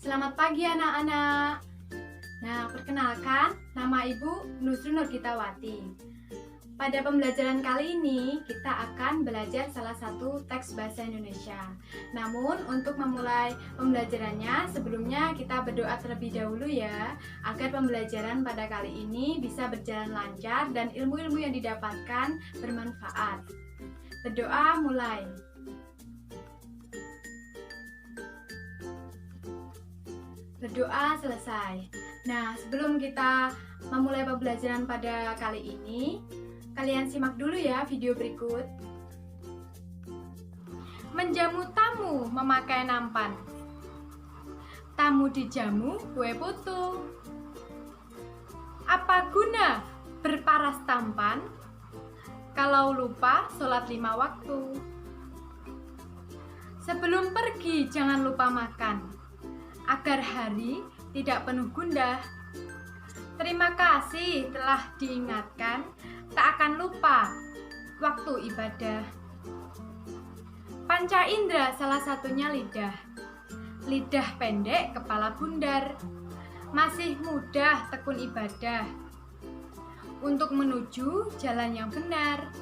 Selamat pagi anak-anak. Nah, perkenalkan, nama Ibu Nusri Nurgitawati. Pada pembelajaran kali ini, kita akan belajar salah satu teks bahasa Indonesia. Namun, untuk memulai pembelajarannya, sebelumnya kita berdoa terlebih dahulu ya, agar pembelajaran pada kali ini bisa berjalan lancar dan ilmu-ilmu yang didapatkan bermanfaat. Berdoa mulai. Berdoa selesai. Nah, sebelum kita memulai pembelajaran pada kali ini, kalian simak dulu ya video berikut. Menjamu tamu memakai nampan. Tamu dijamu kue putu. Apa guna berparas tampan kalau lupa sholat 5 waktu? Sebelum pergi jangan lupa makan, agar hari tidak penuh gundah. Terima kasih telah diingatkan, tak akan lupa waktu ibadah. Panca indera salah satunya lidah. Lidah pendek, kepala bundar. Masih mudah tekun ibadah untuk menuju jalan yang benar.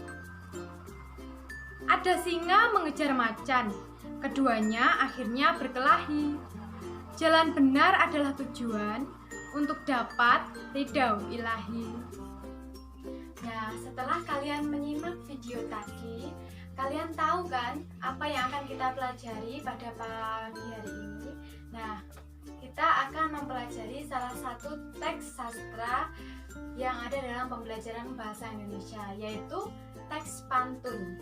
Ada singa mengejar macan, keduanya akhirnya berkelahi. Jalan benar adalah tujuan untuk dapat ridho ilahi. Nah, setelah kalian menyimak video tadi, kalian tahu kan apa yang akan kita pelajari pada pagi hari ini? Nah, kita akan mempelajari salah satu teks sastra yang ada dalam pembelajaran bahasa Indonesia, yaitu teks pantun.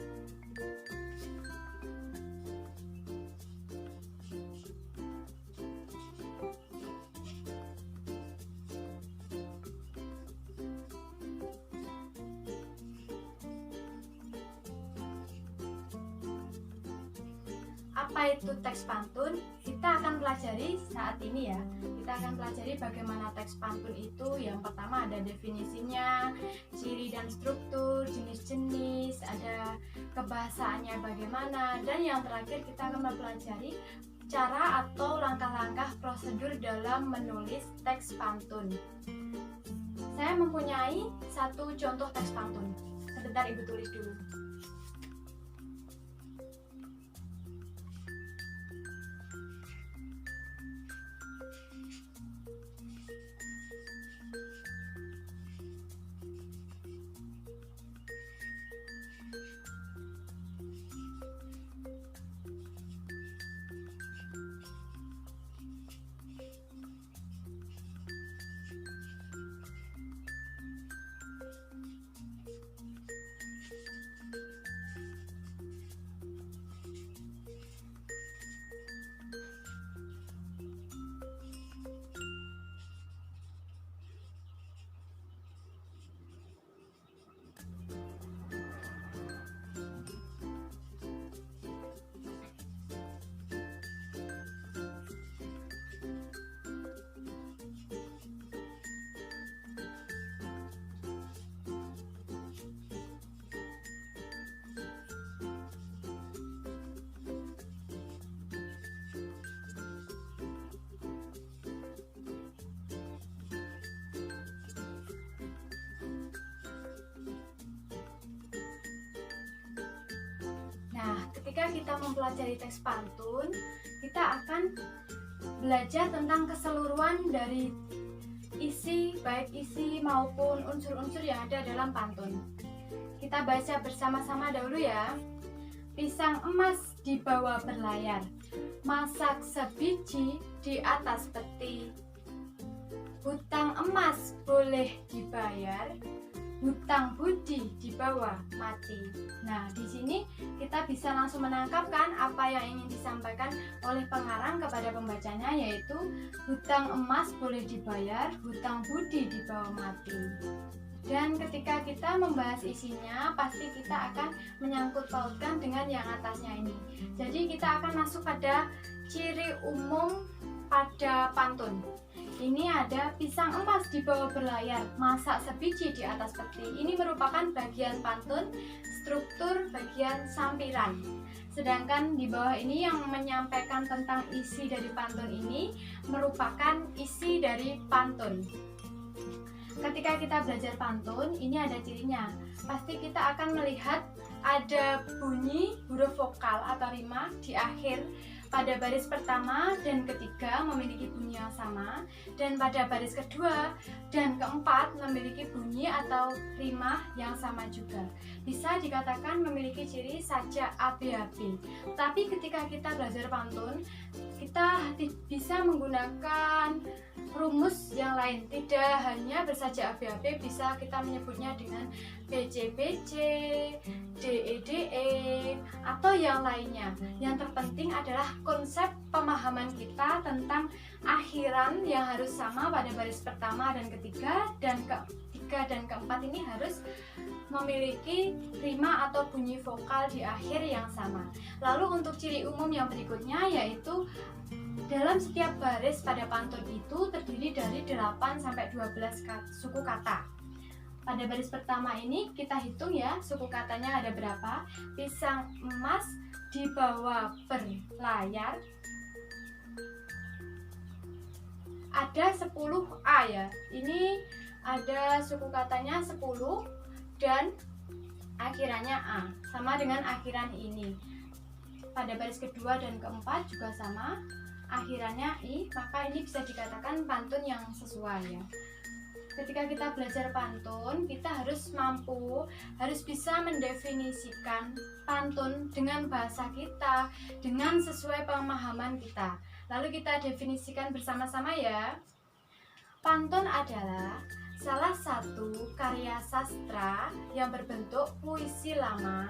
Apa itu teks pantun? Kita akan pelajari saat ini ya. Kita akan pelajari bagaimana teks pantun itu. Yang pertama ada definisinya, ciri dan struktur, jenis-jenis, ada kebahasaannya bagaimana, dan yang terakhir kita akan mempelajari cara atau langkah-langkah prosedur dalam menulis teks pantun. Saya mempunyai satu contoh teks pantun. Sebentar Ibu tulis dulu. Nah, ketika kita mempelajari teks pantun, kita akan belajar tentang keseluruhan dari isi, baik isi maupun unsur-unsur yang ada dalam pantun. Kita baca bersama-sama dahulu ya. Pisang emas dibawa berlayar, masak sebiji di atas peti. Hutang emas boleh dibayar, hutang budi dibawa mati. Nah, di sini kita bisa langsung menangkap kan apa yang ingin disampaikan oleh pengarang kepada pembacanya, yaitu hutang emas boleh dibayar, hutang budi dibawa mati. Dan ketika kita membahas isinya, pasti kita akan menyangkut pautkan dengan yang atasnya ini. Jadi kita akan masuk pada ciri umum pada pantun. Ini ada pisang emas di bawah berlayar, masak sebiji di atas peti. Ini merupakan bagian pantun, struktur bagian sampiran. Sedangkan di bawah ini yang menyampaikan tentang isi dari pantun ini merupakan isi dari pantun. Ketika kita belajar pantun, ini ada cirinya. Pasti kita akan melihat ada bunyi huruf vokal atau rima di akhir. Pada baris pertama dan ketiga memiliki bunyi yang sama, dan pada baris kedua dan keempat memiliki bunyi atau rima yang sama juga. Bisa dikatakan memiliki ciri sajak ABAB. Tapi ketika kita belajar pantun, kita bisa menggunakan rumus yang lain, tidak hanya bersajak ABAB, bisa kita menyebutnya dengan BC-BC, DE-DE, atau yang lainnya. Yang terpenting adalah konsep pemahaman kita tentang akhiran yang harus sama pada baris pertama dan ketiga, dan ketiga dan keempat ini harus memiliki rima atau bunyi vokal di akhir yang sama. Lalu untuk ciri umum yang berikutnya yaitu dalam setiap baris pada pantun itu terdiri dari 8-12 suku kata. Pada baris pertama ini kita hitung ya, suku katanya ada berapa. Pisang emas di bawah berlayar, ada 10A ya. Ini ada suku katanya 10 dan akhirannya A, sama dengan akhiran ini. Pada baris kedua dan keempat juga sama, akhirannya I, maka ini bisa dikatakan pantun yang sesuai ya. Ketika kita belajar pantun, kita harus bisa mendefinisikan pantun dengan bahasa kita, dengan sesuai pemahaman kita. Lalu kita definisikan bersama-sama ya. Pantun adalah salah satu karya sastra yang berbentuk puisi lama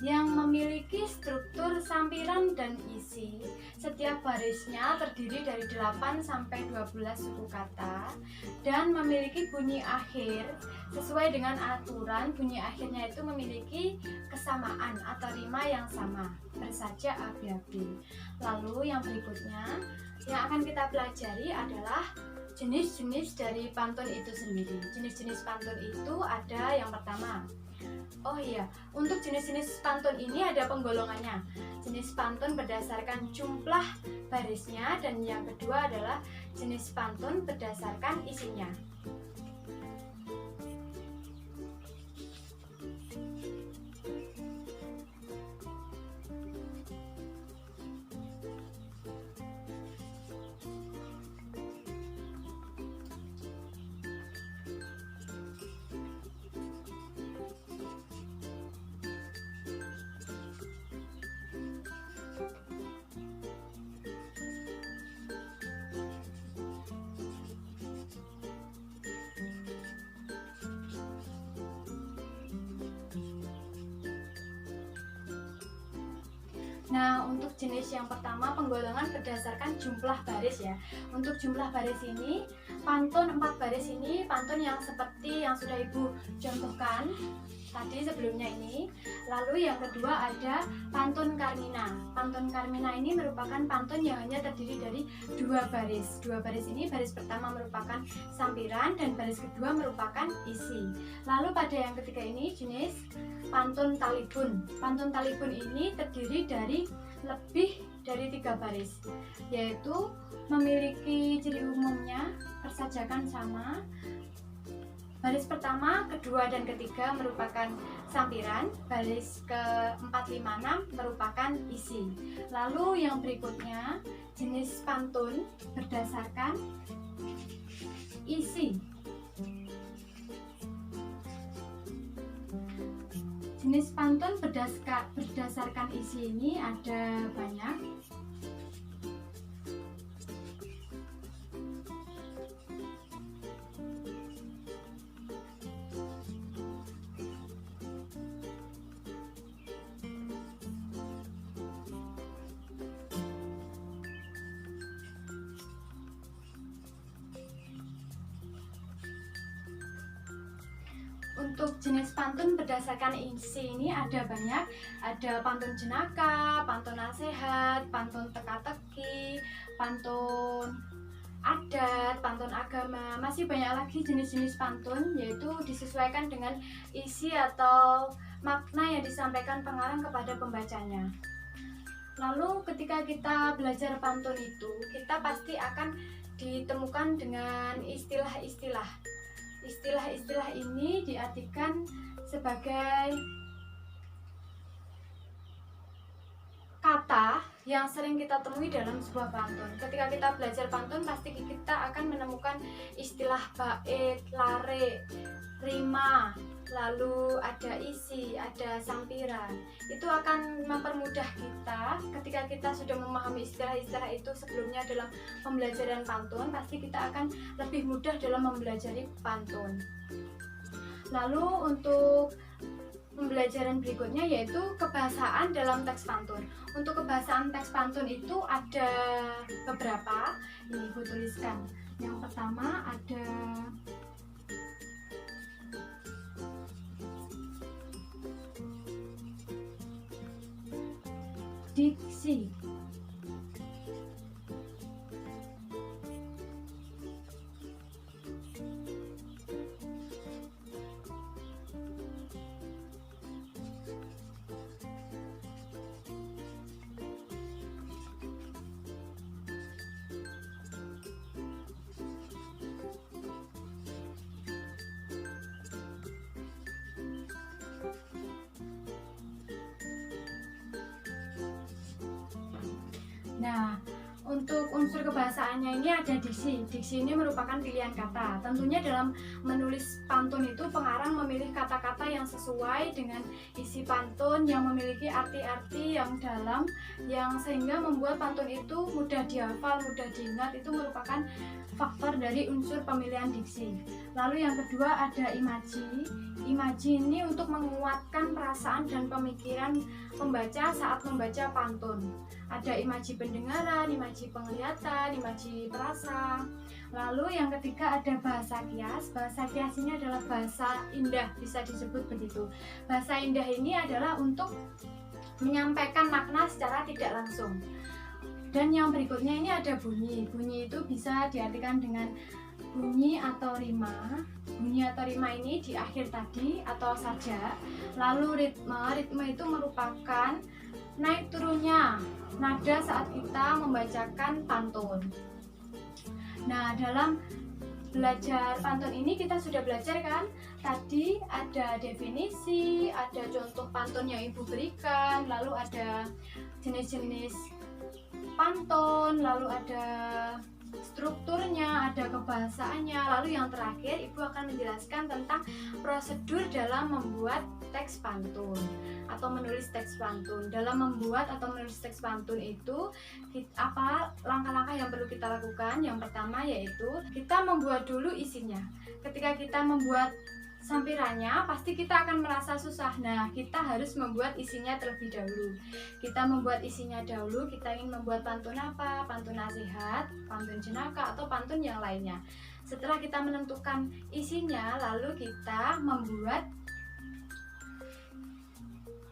yang memiliki struktur sampiran dan isi. Setiap barisnya terdiri dari 8-12 suku kata dan memiliki bunyi akhir sesuai dengan aturan. Bunyi akhirnya itu memiliki kesamaan atau rima yang sama, bersajak ABAB. Lalu yang berikutnya yang akan kita pelajari adalah jenis-jenis dari pantun itu sendiri. Jenis-jenis pantun itu ada yang pertama. Oh iya, untuk jenis-jenis pantun ini ada penggolongannya. Jenis pantun berdasarkan jumlah barisnya, dan yang kedua adalah jenis pantun berdasarkan isinya. Nah, untuk jenis yang pertama penggolongan berdasarkan jumlah baris ya. Untuk jumlah baris ini, pantun 4 baris ini pantun yang seperti yang sudah Ibu contohkan tadi sebelumnya ini. Lalu yang kedua ada pantun Karmina. Pantun Karmina ini merupakan pantun yang hanya terdiri dari 2 baris. 2 baris ini, baris pertama merupakan sampiran dan baris kedua merupakan isi. Lalu pada yang ketiga ini jenis pantun Talibun. Pantun Talibun ini terdiri dari lebih dari 3 baris, yaitu memiliki ciri umumnya persajakan sama. Baris pertama, kedua, dan ketiga merupakan sampiran. Baris ke-4, 5, 6 merupakan isi. Lalu yang berikutnya jenis pantun berdasarkan isi. Jenis pantun berdasarkan isi ini ada banyak. Untuk jenis pantun berdasarkan isi ini ada banyak. Ada pantun jenaka, pantun nasihat, pantun teka-teki, pantun adat, pantun agama, masih banyak lagi jenis-jenis pantun, yaitu disesuaikan dengan isi atau makna yang disampaikan pengarang kepada pembacanya. Lalu ketika kita belajar pantun itu, kita pasti akan ditemukan dengan istilah-istilah. Istilah-istilah ini diartikan sebagai kata yang sering kita temui dalam sebuah pantun. Ketika kita belajar pantun, pasti kita akan menemukan istilah bait, lare, rima, lalu ada isi, ada sampiran. Itu akan mempermudah kita ketika kita sudah memahami istilah-istilah itu sebelumnya dalam pembelajaran pantun, pasti kita akan lebih mudah dalam mempelajari pantun. Lalu untuk pembelajaran berikutnya yaitu kebahasaan dalam teks pantun. Untuk kebahasaan teks pantun itu ada beberapa. Ini aku tuliskan. Yang pertama ada diksi. Nah, untuk unsur kebahasaannya ini ada diksi. Diksi ini merupakan pilihan kata. Tentunya dalam menulis pantun itu pengarang memilih kata-kata yang sesuai dengan isi pantun, yang memiliki arti-arti yang dalam, yang sehingga membuat pantun itu mudah dihafal, mudah diingat. Itu merupakan faktor dari unsur pemilihan diksi. Lalu yang kedua ada imaji. Imaji ini untuk menguatkan perasaan dan pemikiran pembaca saat membaca pantun. Ada imaji pendengaran, imaji penglihatan, imaji perasa. Lalu yang ketiga ada bahasa kias. Bahasa kias ini adalah bahasa indah, bisa disebut begitu. Bahasa indah ini adalah untuk menyampaikan makna secara tidak langsung. Dan yang berikutnya ini ada bunyi. Bunyi itu bisa diartikan dengan bunyi atau rima. Bunyi atau rima ini di akhir tadi atau saja. Lalu ritme. Ritme itu merupakan naik turunnya nada saat kita membacakan pantun. Nah, dalam belajar pantun ini kita sudah belajar kan? Tadi ada definisi, ada contoh pantun yang Ibu berikan, lalu ada jenis-jenis pantun, lalu ada strukturnya, ada kebahasaannya, lalu yang terakhir Ibu akan menjelaskan tentang prosedur dalam membuat teks pantun atau menulis teks pantun. Dalam membuat atau menulis teks pantun itu apa langkah-langkah yang perlu kita lakukan? Yang pertama yaitu kita membuat dulu isinya. Ketika kita membuat sampirannya pasti kita akan merasa susah. Nah, kita harus membuat isinya terlebih dahulu. Kita membuat isinya dahulu. Kita ingin membuat pantun apa? Pantun nasihat, pantun jenaka, atau pantun yang lainnya. Setelah kita menentukan isinya, lalu kita membuat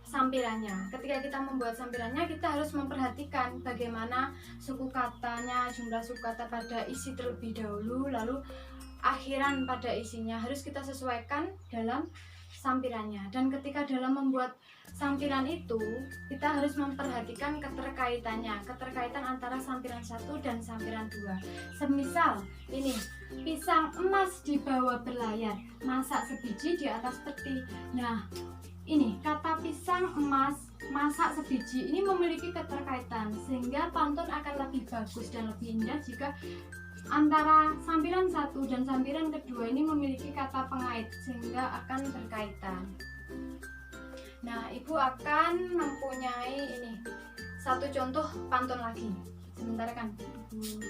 sampirannya. Ketika kita membuat sampirannya, kita harus memperhatikan bagaimana suku katanya, jumlah suku kata pada isi terlebih dahulu, lalu akhiran pada isinya harus kita sesuaikan dalam sampirannya. Dan ketika dalam membuat sampiran itu, kita harus memperhatikan keterkaitan antara sampiran 1 dan sampiran 2. Semisal ini, pisang emas di bawah berlayar, masak sebiji di atas peti. Nah, ini kata pisang emas, masak sebiji ini memiliki keterkaitan, sehingga pantun akan lebih bagus dan lebih indah jika antara sampiran 1 dan sampiran kedua ini memiliki kata pengait, sehingga akan berkaitan. Nah, Ibu akan mempunyai ini satu contoh pantun lagi. Sebentar kan Ibu.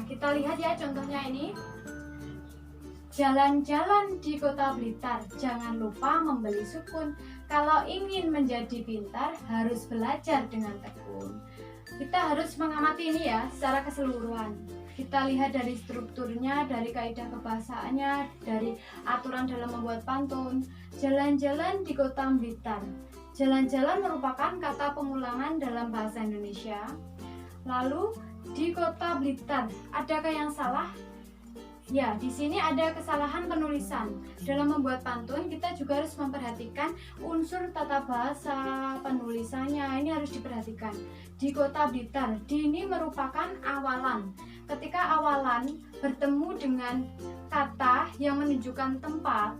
kita lihat ya contohnya ini. Jalan-jalan di Kota Blitar, jangan lupa membeli sukun. Kalau ingin menjadi pintar, harus belajar dengan tekun. Kita harus mengamati ini ya secara keseluruhan. Kita lihat dari strukturnya, dari kaidah kebahasaannya, dari aturan dalam membuat pantun. Jalan-jalan di Kota Blitar. Jalan-jalan merupakan kata pengulangan dalam bahasa Indonesia. Lalu di Kota Blitar, adakah yang salah? Ya, di sini ada kesalahan penulisan. Dalam membuat pantun, kita juga harus memperhatikan unsur tata bahasa penulisannya. Ini harus diperhatikan. Di Kota Blitar, di ini merupakan awalan. Ketika awalan bertemu dengan kata yang menunjukkan tempat,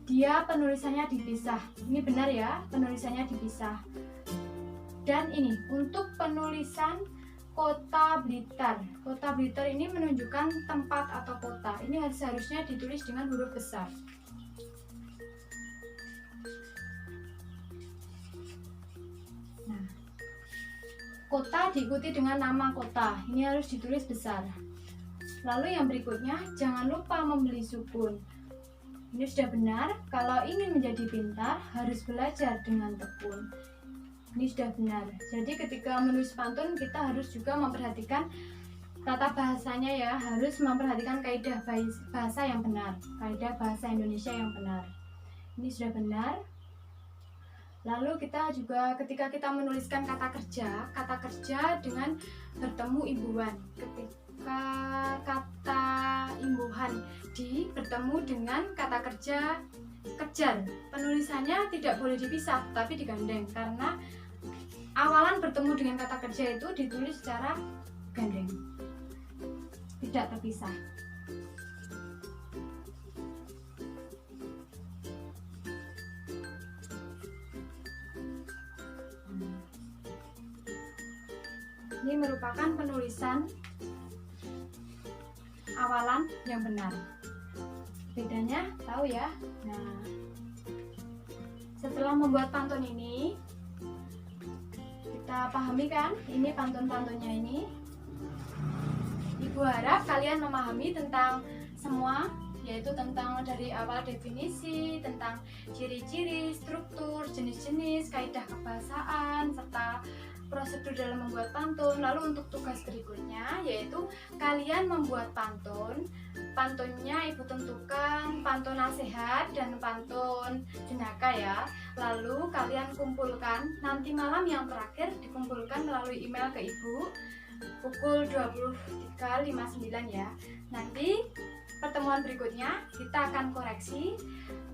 dia penulisannya dipisah. Ini benar ya, penulisannya dipisah. Dan ini untuk penulisan Kota Blitar. Kota Blitar ini menunjukkan tempat atau kota. Ini seharusnya ditulis dengan huruf besar. Nah, kota diikuti dengan nama kota. Ini harus ditulis besar. Lalu yang berikutnya, jangan lupa membeli sukun. Ini sudah benar. Kalau ingin menjadi pintar, harus belajar dengan tekun. Ini sudah benar. Jadi ketika menulis pantun kita harus juga memperhatikan tata bahasanya ya, harus memperhatikan kaidah bahasa yang benar, kaidah bahasa Indonesia yang benar. Ini sudah benar. Lalu kita juga ketika kita menuliskan kata kerja dengan bertemu imbuhan. Ketika kata imbuhan bertemu dengan kata kerja kejar, penulisannya tidak boleh dipisah tapi digandeng, karena awalan bertemu dengan kata kerja itu ditulis secara gandeng, tidak terpisah. Ini merupakan penulisan awalan yang benar. Bedanya tahu ya. Nah, setelah membuat pantun ini kita pahami kan ini pantun-pantunnya ini. Ibu harap kalian memahami tentang semua, yaitu tentang dari awal definisi, tentang ciri-ciri, struktur, jenis-jenis, kaidah kebahasaan, serta prosedur dalam membuat pantun. Lalu untuk tugas berikutnya yaitu kalian membuat pantun. Pantunnya ibu tentukan pantun nasihat dan pantun jenaka ya. Lalu kalian kumpulkan, nanti malam yang terakhir dikumpulkan melalui email ke ibu pukul 23.59 ya. Nanti pertemuan berikutnya kita akan koreksi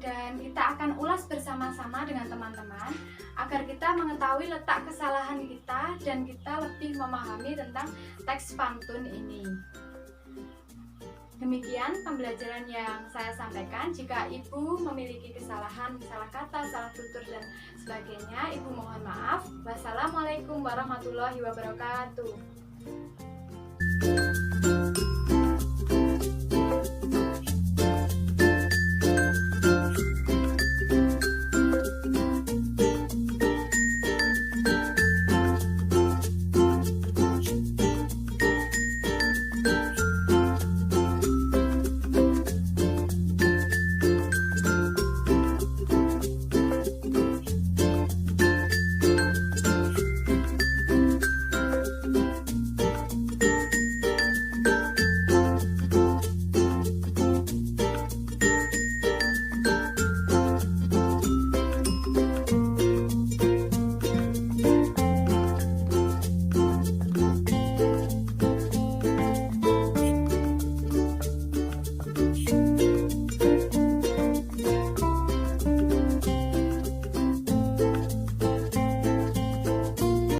dan kita akan ulas bersama-sama dengan teman-teman agar kita mengetahui letak kesalahan kita dan kita lebih memahami tentang teks pantun ini. Demikian pembelajaran yang saya sampaikan. Jika ibu memiliki kesalahan, salah kata, salah tutur dan sebagainya, ibu mohon maaf. Wassalamualaikum warahmatullahi wabarakatuh.